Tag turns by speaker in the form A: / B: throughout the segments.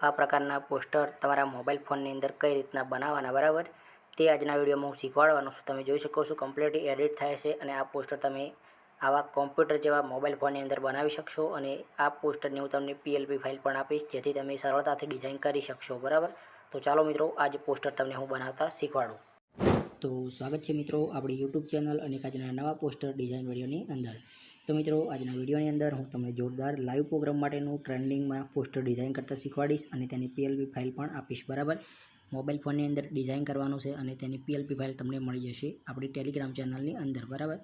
A: આ પ્રકારના પોસ્ટર તમારા મોબાઈલ ફોનની અંદર કઈ રીતના બનાવવાના, બરાબર, તે આજના વિડીયોમાં હું શીખવાડવાનો છું. તમે જોઈ શકો છો કમ્પ્લીટ એડિટ થાય છે અને આ પોસ્ટર તમે આવા કોમ્પ્યુટર જેવા મોબાઈલ ફોનની અંદર બનાવી શકશો. અને આ પોસ્ટરની હું તમને PLP ફાઇલ પણ આપીશ, જેથી તમે સરળતાથી ડિઝાઇન કરી શકશો, બરાબર. તો ચાલો મિત્રો, આ જે પોસ્ટર તમને હું બનાવતા શીખવાડું. તો સ્વાગત છે મિત્રો આપણી YouTube ચેનલ અને આજના નવા પોસ્ટર ડિઝાઇન વિડીયોની અંદર. તો મિત્રો, આજના વિડીયોની અંદર હું તમને જોરદાર લાઈવ પ્રોગ્રામ માટેનું ટ્રેન્ડિંગમાં પોસ્ટર ડિઝાઇન કરતા શીખવાડીશ અને તેની PLP ફાઇલ પણ આપીશ, બરાબર. મોબાઈલ ફોનની અંદર ડિઝાઇન કરવાનું છે અને તેની PLP ફાઇલ તમને મળી જશે આપણી ટેલિગ્રામ ચેનલની અંદર, બરાબર.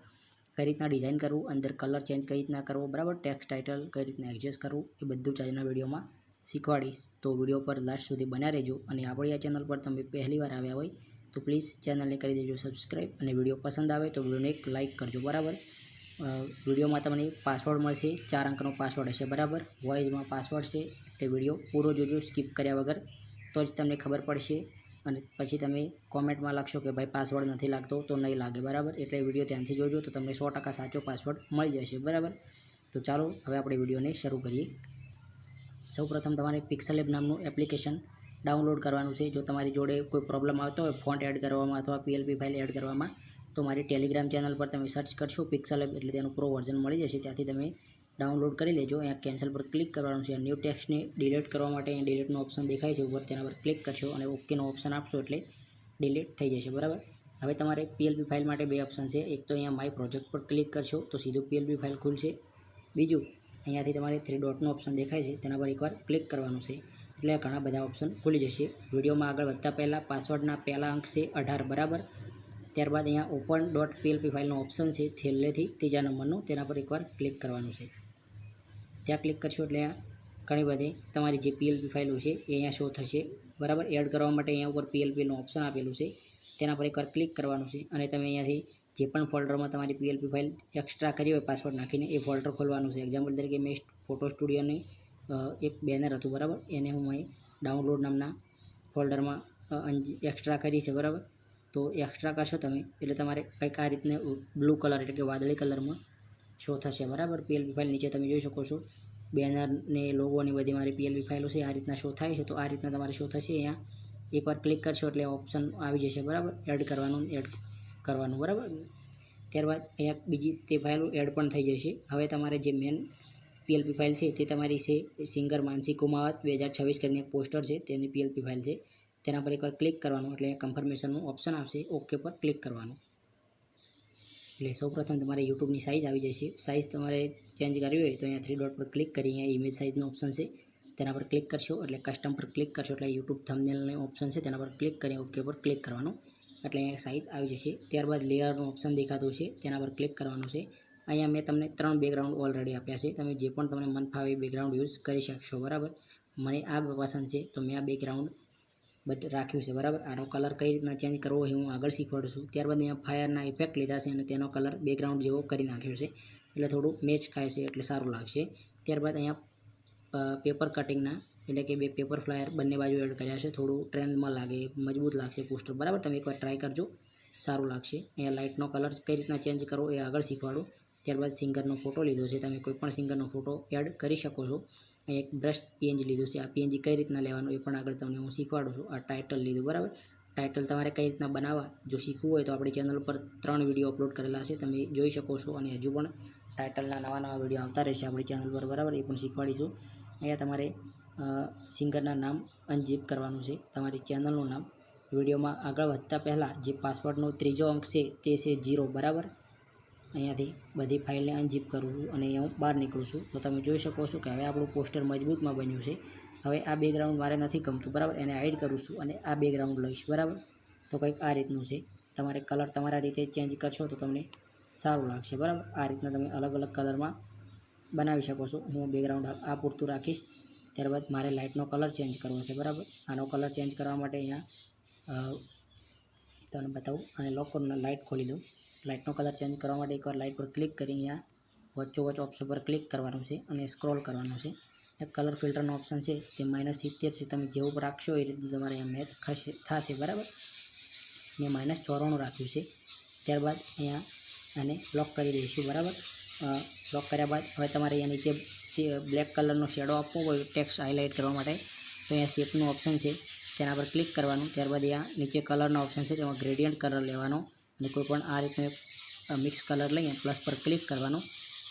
A: કઈ રીતના ડિઝાઇન કરવું, અંદર કલર ચેન્જ કઈ રીતના કરવો, બરાબર, ટેક્સ્ટ ટાઇટલ કઈ રીતના એડજસ્ટ કરવું, એ બધું જ આજના વિડીયોમાં શીખવાડીશ. તો વિડીયો પર લાસ્ટ સુધી બન્યા રહેજો. અને આપણી આ ચેનલ પર તમે પહેલીવાર આવ્યા હોય તો પ્લીઝ ચેનલને કરી દેજો સબસ્ક્રાઈબ, અને વિડીયો પસંદ આવે તો વિડીયોને એક લાઇક કરજો, બરાબર. વિડીયોમાં તમને પાસવર્ડ મળશે, 4 અંકનો પાસવર્ડ હશે, બરાબર. વોઇસમાં પાસવર્ડ છે, એટલે વિડીયો પૂરો જોજો સ્કીપ કર્યા વગર, તો જ તમને ખબર પડશે. અને પછી તમે કોમેન્ટમાં લખશો કે ભાઈ પાસવર્ડ નથી લાગતો, તો નહીં લાગે, બરાબર. એટલે વિડીયો ધ્યાનથી જોજો તો તમને 100% સાચો પાસવર્ડ મળી જશે, બરાબર. તો ચાલો હવે આપણે વિડીયોને શરૂ કરીએ. સૌપ્રથમ તમારે પિક્સેલેબ નામનું એપ્લિકેશન ડાઉનલોડ કરવાનું છે. જો તમારી જોડે કોઈ પ્રોબ્લેમ આવતો હોય ફોન્ટ એડ કરવામાં અથવા PLP ફાઇલ એડ કરવામાં, તો મારી ટેલિગ્રામ ચેનલ પર તમે સર્ચ કરશો પિક્સેલેબ, એટલે તેનું પ્રો વર્ઝન મળી જશે. ત્યાંથી તમે ડાઉનલોડ કરી લેજો. અહીંયા કેન્સલ પર ક્લિક કરવાનું છે. ન્યૂ ટેક્સ્ટને ડિલીટ કરવા માટે અહીંયા ડિલીટનો ઓપ્શન દેખાય છે ઉપર, તેના પર ક્લિક કરશો અને ઓકેનો ઓપ્શન આપશો એટલે ડિલીટ થઈ જશે, બરાબર. હવે તમારે PLP ફાઇલ માટે 2 ઓપ્શન છે. એક તો અહીંયા માય પ્રોજેક્ટ પર ક્લિક કરશો તો સીધું PLP ફાઇલ ખુલશે. બીજું, અહીંયાથી તમારે 3 ડોટનો ઓપ્શન દેખાય છે, તેના પર એકવાર ક્લિક કરવાનું છે, એટલે ઘણા બધા ઓપ્શન ખુલી જશે. વિડીયોમાં આગળ વધતા પહેલાં પાસવર્ડના પહેલા અંક છે 18, બરાબર. ત્યારબાદ અહીંયા ઓપન .plp ફાઇલનો ઓપ્શન છે છેલ્લેથી 3જા નંબરનું, તેના પર એકવાર ક્લિક કરવાનું છે. ત્યાં ક્લિક કરશો એટલે ઘણી બધી તમારી જે PLP ફાઇલો છે એ અહીંયા શો થશે, બરાબર. એડ કરવા માટે અહીંયા ઉપર PLPનું ઓપ્શન આપેલું છે, તેના પર એકવાર ક્લિક કરવાનું છે. અને તમે અહીંયાથી જે પણ ફોલ્ડરમાં તમારી PLP ફાઇલ એક્સ્ટ્રા કરી હોય પાસવર્ડ નાખીને એ ફોલ્ડર ખોલવાનું છે. એક્ઝામ્પલ તરીકે મેં ફોટો સ્ટુડિયોની એક બેનર હતું, બરાબર, એને હું અહીં ડાઉનલોડ નામના ફોલ્ડરમાં એક્સ્ટ્રા કરી છે, બરાબર. તો એક્સ્ટ્રા કરશો તમે એટલે તમારે કંઈક આ રીતને બ્લુ કલર એટલે કે વાદળી કલરમાં શો થશે, બરાબર. PLP ફાઇલ નીચે તમે જોઈ શકો છો બેનરને લોગોની બધી મારી PLP ફાઇલો છે આ રીતના શો થાય છે. તો આ રીતના તમારે શો થશે. અહીંયા એકવાર ક્લિક કરશો એટલે ઓપ્શન આવી જશે, બરાબર, એડ કરવાનું, બરાબર. ત્યારબાદ અહીંયા બીજી તે ફાઇલો એડ પણ થઈ જશે. હવે તમારે જે મેન PLP ફાઇલ છે તે તમારી છે સિંગર માનસી કુમાવત 2026 કરીને એક પોસ્ટર છે, તેની PLP ફાઇલ છે. તેના પર એકવાર ક્લિક કરવાનું એટલે કન્ફર્મેશનનું ઓપ્શન આવશે, ઓકે પર ક્લિક કરવાનું. એટલે સૌપ્રથમ તમારે યુટ્યુબની સાઇઝ આવી જશે. સાઇઝ તમારે ચેન્જ કરવી હોય તો અહીંયા 3 ડોટ પર ક્લિક કરી અહીંયા ઇમેજ સાઇઝનો ઓપ્શન છે, તેના પર ક્લિક કરશો એટલે કસ્ટમ પર ક્લિક કરશો એટલે યુટ્યુબ થંબનેલનો ઓપ્શન છે, તેના પર ક્લિક કરી ઓકે પર ક્લિક કરવાનું એટલે અહીંયા સાઇઝ આવી જશે. ત્યારબાદ લેયરનું ઓપ્શન દેખાતું છે, તેના પર ક્લિક કરવાનું છે. અહીંયા મેં તમને 3 બેકગ્રાઉન્ડ ઓલરેડી આપ્યા છે, તમે જે પણ તમને મન ફાવે બેકગ્રાઉન્ડ યુઝ કરી શકશો, બરાબર. મને આ પસંદ છે તો મેં આ બેકગ્રાઉન્ડ રાખ્યું છે, બરાબર. આનો કલર કઈ રીતના ચેન્જ કરવો એ હું આગળ શીખવાડું છું. ત્યારબાદ અહીંયા ફાયરના ઇફેક્ટ લીધા છે અને તેનો કલર બેકગ્રાઉન્ડ જેવો કરી નાખ્યો છે, એટલે થોડું મેચ ખાય છે એટલે સારું લાગશે. ત્યારબાદ અહીંયા પેપર કટિંગના એટલે કે 2 પેપર ફ્લાયર બંને બાજુ એડ કર્યા છે, થોડું ટ્રેન્ડમાં લાગે, મજબૂત લાગશે પોસ્ટર, બરાબર. તમે એકવાર ટ્રાય કરજો, સારું લાગશે. અહીંયા લાઇટનો કલર કઈ રીતના ચેન્જ કરવો એ આગળ શીખવાડું. ત્યારબાદ સિંગરનો ફોટો લીધો છે, તમે કોઈ પણ સિંગરનો ફોટો એડ કરી શકો છો. એક બ્રશ PNG લીધું છે, આ PNG કઈ રીતના લેવાનું એ પણ આગળ તમને હું શીખવાડું છું. આ ટાઇટલ લીધું, બરાબર. ટાઇટલ તમારે કઈ રીતના બનાવવા જો શીખવું હોય તો આપણી ચેનલ પર 3 વિડીયો અપલોડ કરેલા છે, તમે જોઈ શકો છો. અને હજુ પણ ટાઇટલના નવા વિડીયો આવતા રહેશે આપણી ચેનલ પર, બરાબર, એ પણ શીખવાડીશું. અહીંયા તમારે સિંગરના નામ અનઝીપ કરવાનું છે, તમારી ચેનલનું નામ. વિડીયોમાં આગળ વધતા પહેલાં જે પાસવર્ડનો 3જો અંક છે તે છે 0, બરાબર. અહીંયાથી બધી ફાઇલને અનઝીપ કરું છું અને અહીંયા હું બહાર નીકળું છું. તો તમે જોઈ શકો છો કે હવે આપણું પોસ્ટર મજબૂતમાં બન્યું છે. હવે આ બેકગ્રાઉન્ડ મારે નથી ગમતું, બરાબર, એને હાઈડ કરું છું અને આ બેકગ્રાઉન્ડ લઈશ, બરાબર. તો કંઈક આ રીતનું છે. તમારે કલર તમારા રીતે ચેન્જ કરશો તો તમને સારું લાગશે, બરાબર. આ રીતના તમે અલગ અલગ કલરમાં બનાવી શકો છો. હું બેકગ્રાઉન્ડ આ પૂરતું રાખીશ. ત્યારબાદ મારે લાઇટનો કલર ચેન્જ કરવો છે, બરાબર. આનો કલર ચેન્જ કરવા માટે અહીંયા તમને બતાવું અને લોક કરું, લાઇટ ખોલી દઉં. લાઇટનો કલર ચેન્જ કરવા માટે એકવાર લાઇટ પર ક્લિક કરી અહીંયા વચ્ચોવચ્ચ ઓપ્શન પર ક્લિક કરવાનું છે અને સ્ક્રોલ કરવાનું છે. એક કલર ફિલ્ટરનો ઓપ્શન છે તે -70 છે, તમે જેવું રાખશો એ રીતનું તમારે અહીંયા મેચ થશે, બરાબર. મેં -94 રાખ્યું છે. ત્યારબાદ અહીંયા આને લોક કરી દઈશું, બરાબર. લોક કર્યા બાદ હવે તમારે અહીંયા નીચે બ્લેક કલરનો શેડો આપવો હોય ટેક્સ્ટ હાઇલાઇટ કરવા માટે, તો અહીંયા શેપનું ઓપ્શન છે તેના પર ક્લિક કરવાનું. ત્યારબાદ અહીંયા નીચે કલરનો ઓપ્શન છે તેમાં ગ્રેડિયન્ટ કલર લેવાનો અને કોઈ પણ આ રીતનું મિક્સ કલર લઈને પ્લસ પર ક્લિક કરવાનું.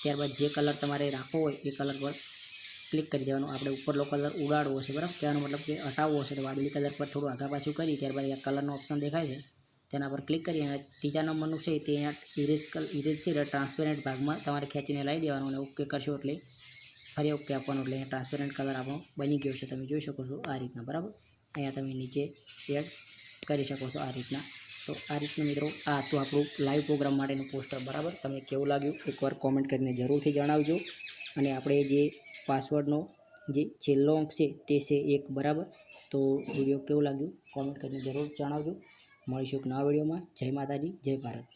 A: ત્યારબાદ જે કલર તમારે રાખવો હોય એ કલર પર ક્લિક કરી દેવાનું. આપણે ઉપરનો કલર ઉડાડવો છે, બરાબર, કહેવાનો મતલબ કે હટાવવો હશે તો વાદળી કલર પર થોડું આગા પાછું કરી ત્યારબાદ અહીંયા કલરનો ઓપ્શન દેખાય છે તેના પર ક્લિક કરી અને ત્રીજા નંબરનું છે તે અહીંયા ઇરેઝ છે એટલે ટ્રાન્સપેરન્ટ ભાગમાં તમારે ખેંચીને લાવી દેવાનું અને ઓકે કરશો એટલે ફરી ઓકે આપવાનું એટલે અહીંયા ટ્રાન્સપેરન્ટ કલર આપણો બની ગયો છે. તમે જોઈ શકો છો આ રીતના, બરાબર. અહીંયા તમે નીચે એડ કરી શકો છો આ રીતના. તો આ રીતનું મિત્રો આ તો આપણું લાઈવ પ્રોગ્રામ માટેનું પોસ્ટર, બરાબર. તમને કેવું લાગ્યું એકવાર કોમેન્ટ કરીને જરૂરથી જણાવજો. અને આપણે જે પાસવર્ડનો જે છેલ્લો અંક છે તે છે 1, બરાબર. તો વિડીયો કેવું લાગ્યું કોમેન્ટ કરીને જરૂર જણાવજો. મળીશું એક નવા વિડીયોમાં. જય માતાજી, જય ભારત.